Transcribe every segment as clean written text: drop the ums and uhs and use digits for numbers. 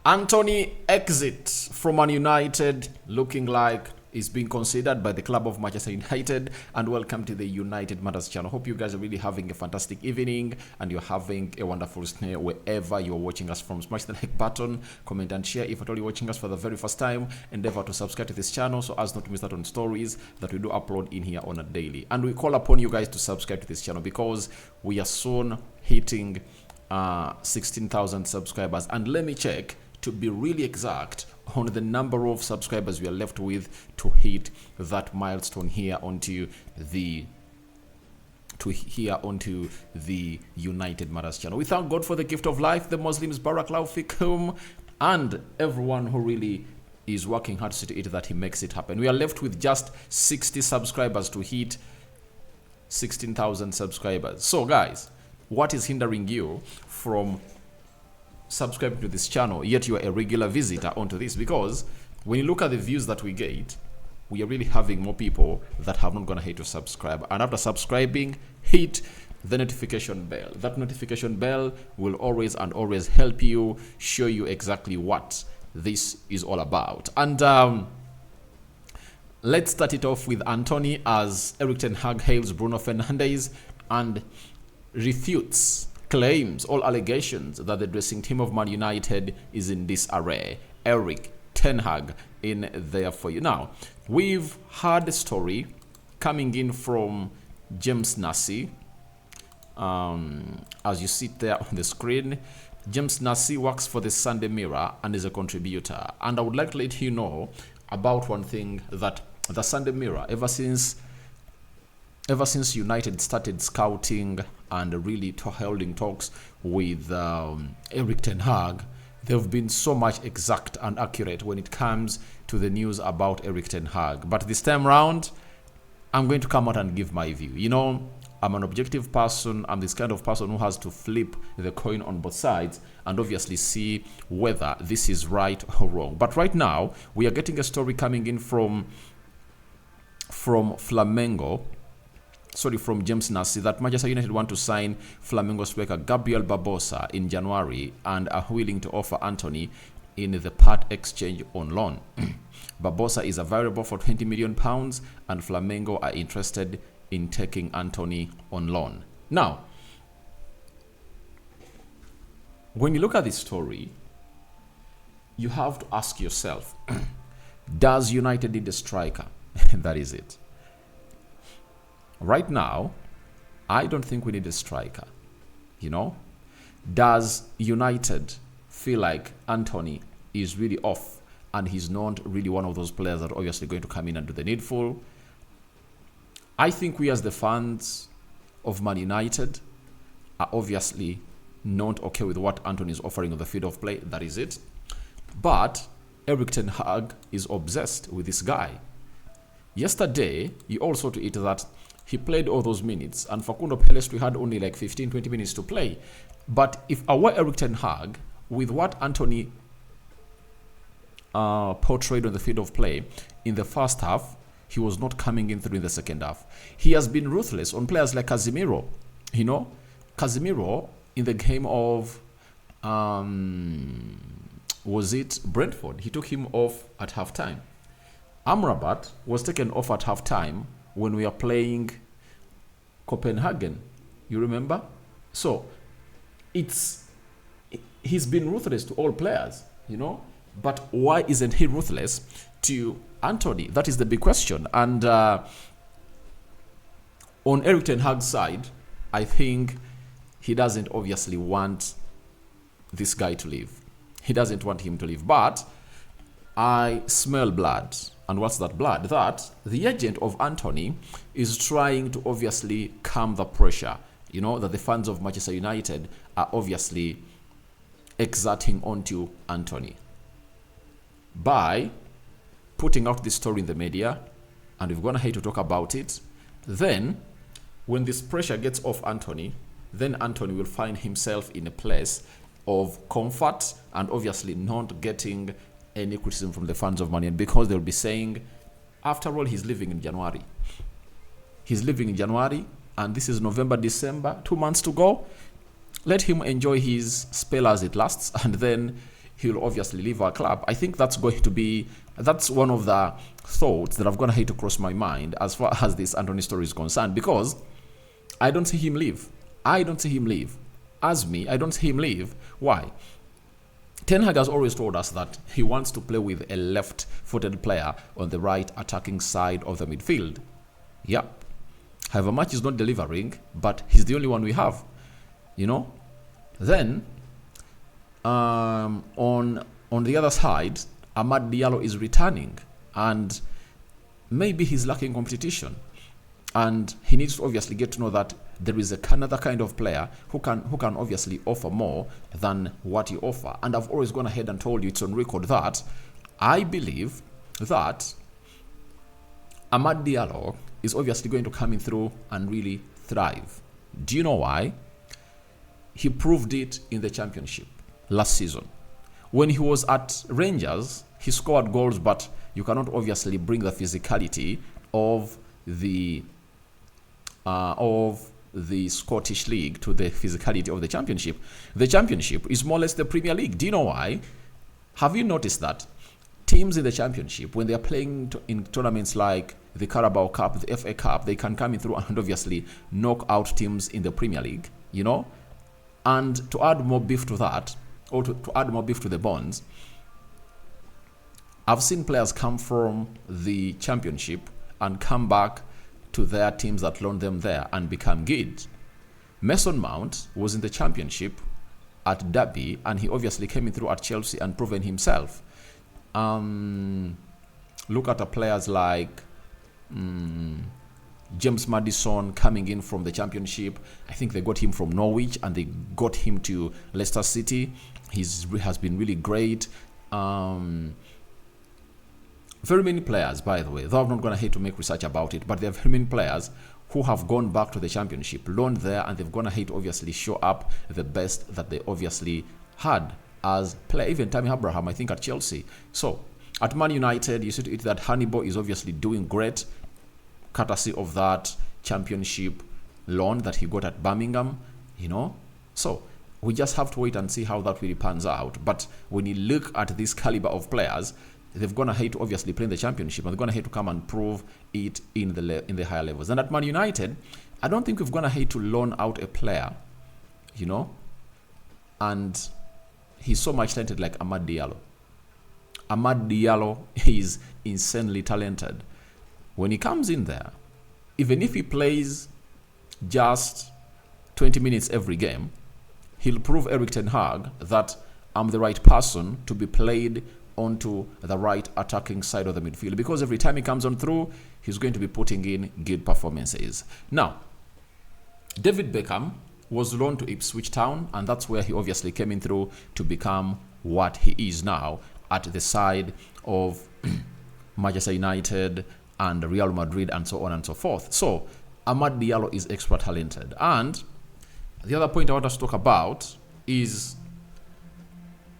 Antony exit from Man United, looking like is being considered by the club of Manchester United. And welcome to the United Matters channel. Hope you guys are really having a fantastic evening and you're having a wonderful stay wherever you're watching us from. Smash the like button, comment and share if at all you're watching us for the very first time. Endeavor to subscribe to this channel so as not to miss out on stories that we do upload in here on a daily. And we call upon you guys to subscribe to this channel because we are soon hitting 16,000 subscribers. And let me check, to be really exact, on the number of subscribers we are left with to hit that milestone here onto the United Matters channel. We thank God for the gift of life, the Muslims, Barakallahu fikum, and everyone who really is working hard to see to it that he makes it happen. We are left with just 60 subscribers to hit 16,000 subscribers. So guys, what is hindering you from subscribing to this channel yet you are a regular visitor onto this? Because when you look at the views that we get, we are really having more people that have not gone ahead to subscribe, and after subscribing, hit the notification bell. That notification bell will always help you, show you exactly what this is all about. And let's start it off with Antony, as Erik ten Hag hails Bruno Fernandes and refutes, claims all allegations that the dressing team of Man United is in disarray. Erik ten Hag in there for you. Now, we've had a story coming in from James Nasi. As you see there on the screen, James Nasi works for the Sunday Mirror and is a contributor. And I would like to let you know about one thing, that the Sunday Mirror, ever since United started scouting and really holding talks with Erik ten Hag, they've been so much exact and accurate when it comes to the news about Erik ten Hag. But this time around, I'm going to come out and give my view. You know, I'm an objective person. I'm this kind of person who has to flip the coin on both sides and obviously see whether this is right or wrong. But right now, we are getting a story coming in from Flamingo. Sorry, from James Nasi, that Manchester United want to sign Flamingo striker Gabriel Barbosa in January and are willing to offer Antony in the part exchange on loan. Barbosa is available for £20 million and Flamingo are interested in taking Antony on loan. Now, when you look at this story, you have to ask yourself, does United need a striker? That is it. Right now, I don't think we need a striker. You know, does United feel like Antony is really off and he's not really one of those players that are obviously going to come in and do the needful? I think we as the fans of Man United are obviously not okay with what Antony is offering on the field of play. That is it. But Erik ten Hag is obsessed with this guy. Yesterday, he also tweeted that he played all those minutes, and Facundo Pelestri had only like 15-20 minutes to play. But if I were Erik ten Hag, with what Antony portrayed on the field of play in the first half, he was not coming in through in the second half. He has been ruthless on players like Casemiro. You know, Casemiro in the game of was it Brentford? He took him off at halftime. Amrabat was taken off at halftime when we are playing Copenhagen, you remember? So he's been ruthless to all players, you know. But why isn't he ruthless to Antony? That is the big question. And on Erik ten Hag's side, I think he doesn't obviously want this guy to leave. He doesn't want him to leave. But I smell blood. And what's that blood? That the agent of Antony is trying to obviously calm the pressure, you know, that the fans of Manchester United are obviously exerting onto Antony by putting out this story in the media, and we've gone ahead to talk about it. Then, when this pressure gets off Antony, then Antony will find himself in a place of comfort and obviously not getting any criticism from the fans of Man United, because they'll be saying, after all, he's leaving in January. He's leaving in January, and this is November, December, 2 months to go. Let him enjoy his spell as it lasts, and then he'll obviously leave our club. I think that's one of the thoughts that I've gonna hate to cross my mind as far as this Antony story is concerned, because I don't see him leave. I don't see him leave. As me, I don't see him leave. Why? Ten Hag has always told us that he wants to play with a left-footed player on the right attacking side of the midfield. Yep. However much is not delivering, but he's the only one we have. Then on the other side, Amad Diallo is returning, and maybe he's lacking competition, and he needs to obviously get to know that there is another kind of player who can obviously offer more than what he offers. And I've always gone ahead and told you, it's on record, that I believe that Amad Diallo is obviously going to come in through and really thrive. Do you know why? He proved it in the championship last season. When he was at Rangers, he scored goals, but you cannot obviously bring the physicality of the Scottish League to the physicality of the Championship. The Championship is more or less the Premier League. Do you know why? Have you noticed that teams in the Championship, when they are playing in tournaments like the Carabao Cup, the FA Cup, they can come in through and obviously knock out teams in the Premier League, And to add more beef to that, or to add more beef to the bones, I've seen players come from the Championship and come back to their teams that loaned them there and become good. Mason Mount was in the Championship at Derby, and he obviously came in through at Chelsea and proven himself. Look at the players like James Maddison coming in from the Championship. I think they got him from Norwich and they got him to Leicester City. He has been really great. Very many players, by the way, though I'm not going to hate to make research about it, but there are very many players who have gone back to the Championship, loaned there, and they've gone ahead to obviously show up the best that they obviously had as player. Even Tammy Abraham, I think, at Chelsea. So at Man United, you see to it that Hannibal is obviously doing great, courtesy of that Championship loan that he got at Birmingham, So we just have to wait and see how that really pans out. But when you look at this caliber of players, they've gone ahead to obviously play in the Championship, and they're going ahead to come and prove it in the higher levels. And at Man United, I don't think we've gone ahead to loan out a player, and he's so much talented like Amad Diallo. Amad Diallo is insanely talented. When he comes in there, even if he plays just 20 minutes every game, he'll prove Erik ten Hag that I'm the right person to be played onto the right attacking side of the midfield, because every time he comes on through, he's going to be putting in good performances. Now, David Beckham was loaned to Ipswich Town, and that's where he obviously came in through to become what he is now at the side of Manchester United and Real Madrid and so on and so forth. So Amad Diallo is extra talented. And the other point I want us to talk about is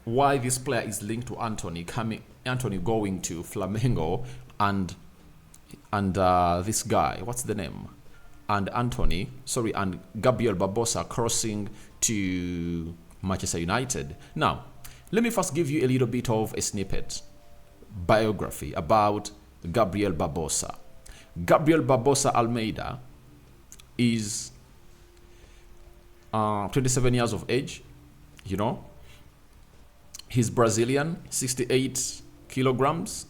why this player is linked to Antony going to Flamingo, and this guy, what's the name? And Gabriel Barbosa crossing to Manchester United. Now, let me first give you a little bit of a snippet biography about Gabriel Barbosa. Gabriel Barbosa Almeida is 27 years of age, He's Brazilian, 68 kilograms,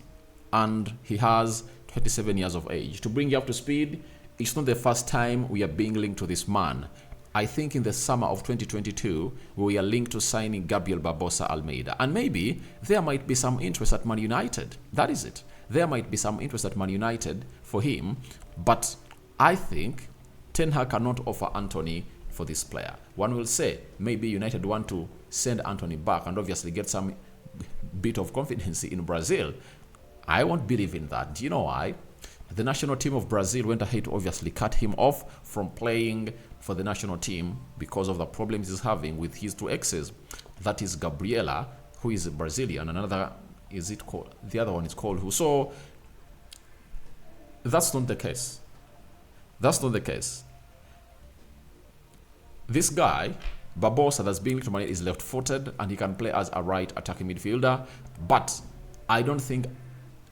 and he has 27 years of age. To bring you up to speed, it's not the first time we are being linked to this man. I think in the summer of 2022, we are linked to signing Gabriel Barbosa Almeida. And maybe there might be some interest at Man United. That is it. There might be some interest at Man United for him. But I think Ten Hag cannot offer Antony for this player. One will say maybe United want to send Antony back and obviously get some bit of confidence in Brazil. I won't believe in that. Do you know why? The national team of Brazil went ahead to obviously cut him off from playing for the national team because of the problems he's having with his two exes. That is Gabriela, who is a Brazilian, the other one is called who. So that's not the case. This guy Barbosa, that's being linked to Man United, is left-footed and he can play as a right attacking midfielder. But I don't think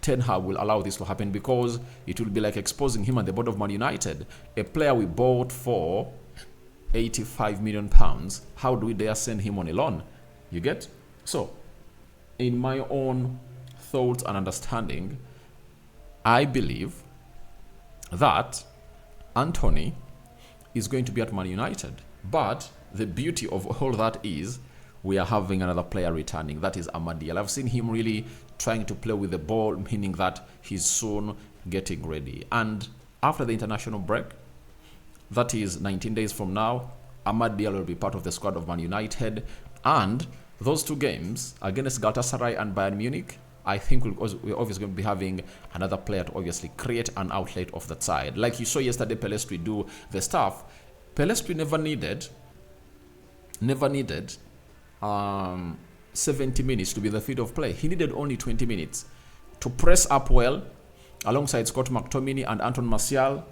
Ten Hag will allow this to happen, because it will be like exposing him at the board of Man United. A player we bought for £85 million, how do we dare send him on a loan? You get? So, in my own thoughts and understanding, I believe that Antony is going to be at Man United. But the beauty of all that is we are having another player returning. That is Amadiel. I've seen him really trying to play with the ball, meaning that he's soon getting ready. And after the international break, that is 19 days from now, Amadiel will be part of the squad of Man United. And those two games against Galatasaray and Bayern Munich, I think we're obviously going to be having another player to obviously create an outlet of that side. Like you saw yesterday, Pelestri do the stuff. Pelestri never needed 70 minutes to be the field of play. He needed only 20 minutes to press up well alongside Scott McTominay and Anton Martial,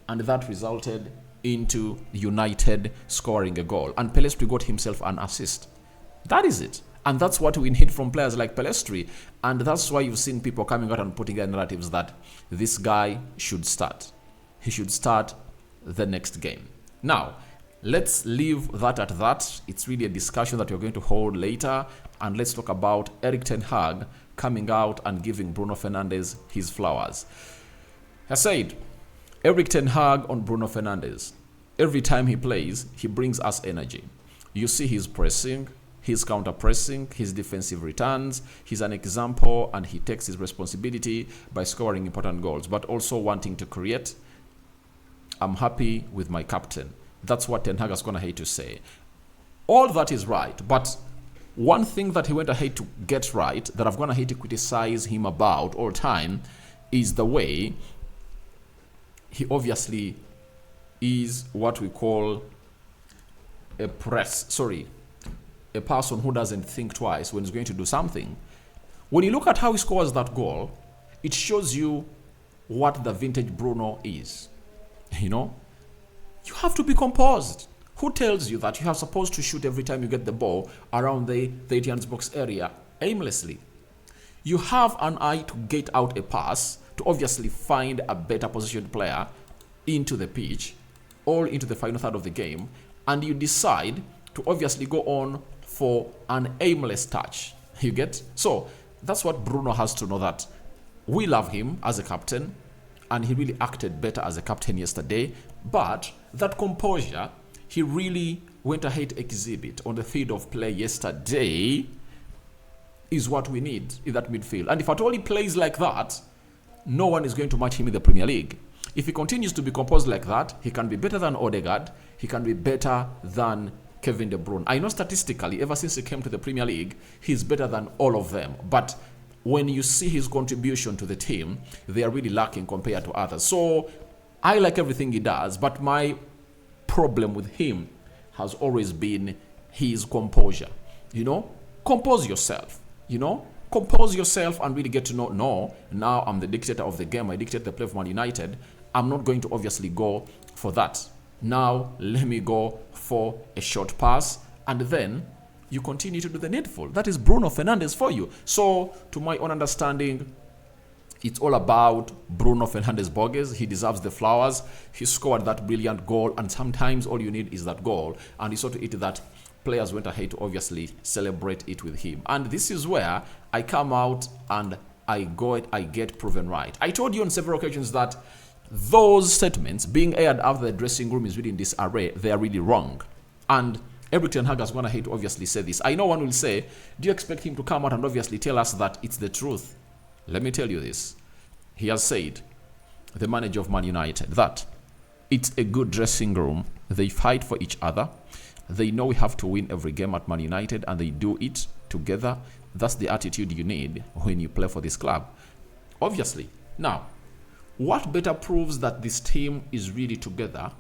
and that resulted into United scoring a goal. And Pelestri got himself an assist. That is it. And that's what we need from players like Pelestri. And that's why you've seen people coming out and putting their narratives that this guy should start. He should start the next game. Now, let's leave that at that. It's really a discussion that we're going to hold later. And let's talk about Erik ten Hag coming out and giving Bruno Fernandes his flowers. I said, Erik ten Hag on Bruno Fernandes. Every time he plays, he brings us energy. You see his pressing, his counter-pressing, his defensive returns. He's an example, and he takes his responsibility by scoring important goals, but also wanting to create. I'm happy with my captain. That's what Ten Hag is going to hate to say. All that is right, but one thing that he went ahead to get right, that I'm going to hate to criticize him about all time, is the way he obviously is what we call a person who doesn't think twice when he's going to do something. When you look at how he scores that goal, it shows you what the vintage Bruno is. You know, you have to be composed. Who tells you that you are supposed to shoot every time you get the ball around the 80 box area aimlessly? You have an eye to get out a pass, to obviously find a better positioned player into the pitch or into the final third of the game, and you decide to obviously go on for an aimless touch. You get? So that's what Bruno has to know, that we love him as a captain, and he really acted better as a captain yesterday. But that composure he really went ahead to exhibit on the field of play yesterday is what we need in that midfield. And if at all he plays like that, no one is going to match him in the Premier League. If he continues to be composed like that, he can be better than Odegaard. He can be better than Kevin De Bruyne. I know statistically, ever since he came to the Premier League, he's better than all of them. But when you see his contribution to the team, they are really lacking compared to others. So I like everything he does, but my problem with him has always been his composure. You know, compose yourself. You know, compose yourself and really get to know, no, now I'm the dictator of the game. I dictate the play of Man United. I'm not going to obviously go for that. Now, let me go for a short pass, and then you continue to do the needful. That is Bruno Fernandes for you. So, to my own understanding, it's all about Bruno Fernandes Borges. He deserves the flowers. He scored that brilliant goal, and sometimes all you need is that goal. And he saw to it that players went ahead to obviously celebrate it with him. And this is where I come out and I get proven right. I told you on several occasions that those statements being aired after the dressing room is really in disarray. They are really wrong. And Erik ten Hag has gone ahead to obviously say this. I know one will say, do you expect him to come out and obviously tell us that it's the truth? Let me tell you this. He has said, the manager of Man United, that it's a good dressing room. They fight for each other. They know we have to win every game at Man United, and they do it together. That's the attitude you need when you play for this club. Obviously. Now, what better proves that this team is really together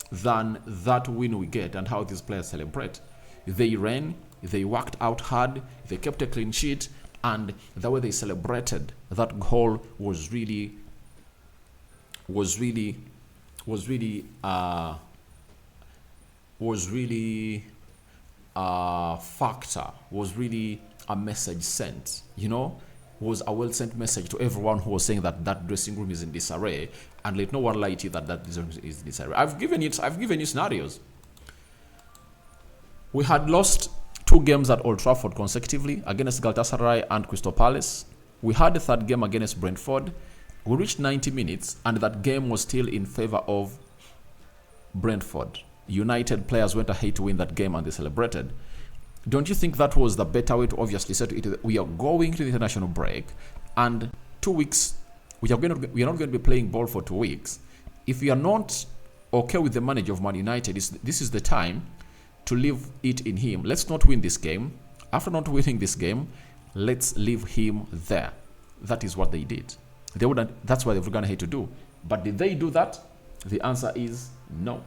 than that win we get and how these players celebrate? They ran, they worked out hard, they kept a clean sheet, and the way they celebrated that goal was really was really a factor, was really a message sent, was a well sent message to everyone who was saying that that dressing room is in disarray, and let no one lie to you that that dressing room is in disarray. I've given you scenarios. We had lost 2 games at Old Trafford consecutively against Galatasaray and Crystal Palace. We had the 3rd game against Brentford. We reached 90 minutes, and that game was still in favor of Brentford. United players went ahead to win that game, and they celebrated. Don't you think that was the better way to obviously say to it, we are going to the international break, and 2 weeks, we are not going to be playing ball for 2 weeks. If we are not okay with the manager of Man United, this is the time to leave it in him. Let's not win this game. After not winning this game, let's leave him there. That is what they did. That's what they were going to have to do. But did they do that? The answer is no.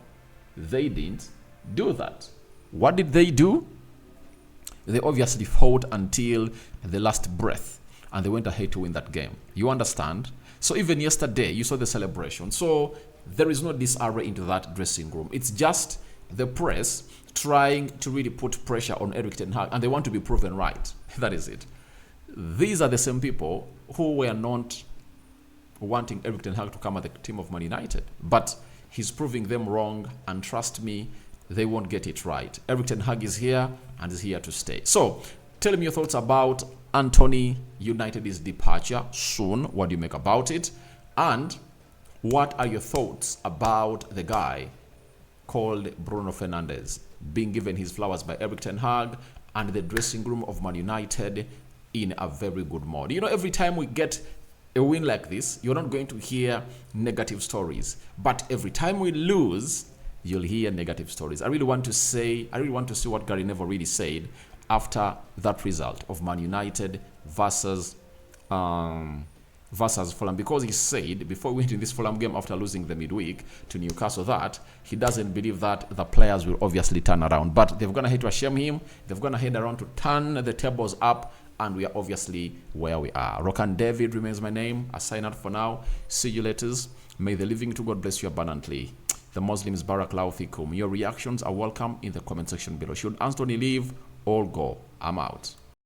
They didn't do that. What did they do? They obviously fought until the last breath, and they went ahead to win that game. You understand? So even yesterday, you saw the celebration. So there is no disarray into that dressing room. It's just the press trying to really put pressure on Erik ten Hag, and they want to be proven right. That is it. These are the same people who were not wanting Erik ten Hag to come at the team of Man United, but he's proving them wrong, and trust me, they won't get it right. Erik ten Hag is here and is here to stay. So tell me your thoughts about Antony United's departure soon. What do you make about it? And what are your thoughts about the guy called Bruno Fernandes being given his flowers by Erik ten Hag and the dressing room of Man United in a very good mood? Every time we get a win like this, you're not going to hear negative stories. But every time we lose, you'll hear negative stories. I really want to see what Gary Neville really said after that result of Man United versus Fulham, because he said before we went in this Fulham game after losing the midweek to Newcastle that he doesn't believe that the players will obviously turn around. But they've gone ahead to shame him. They've gone ahead around to turn the tables up, and we are obviously where we are. Rokan David remains my name. I sign out for now. See you later. May the living to God bless you abundantly. The Muslims Barakallahu Fikum. Your reactions are welcome in the comment section below. Should Antony leave or go? I'm out.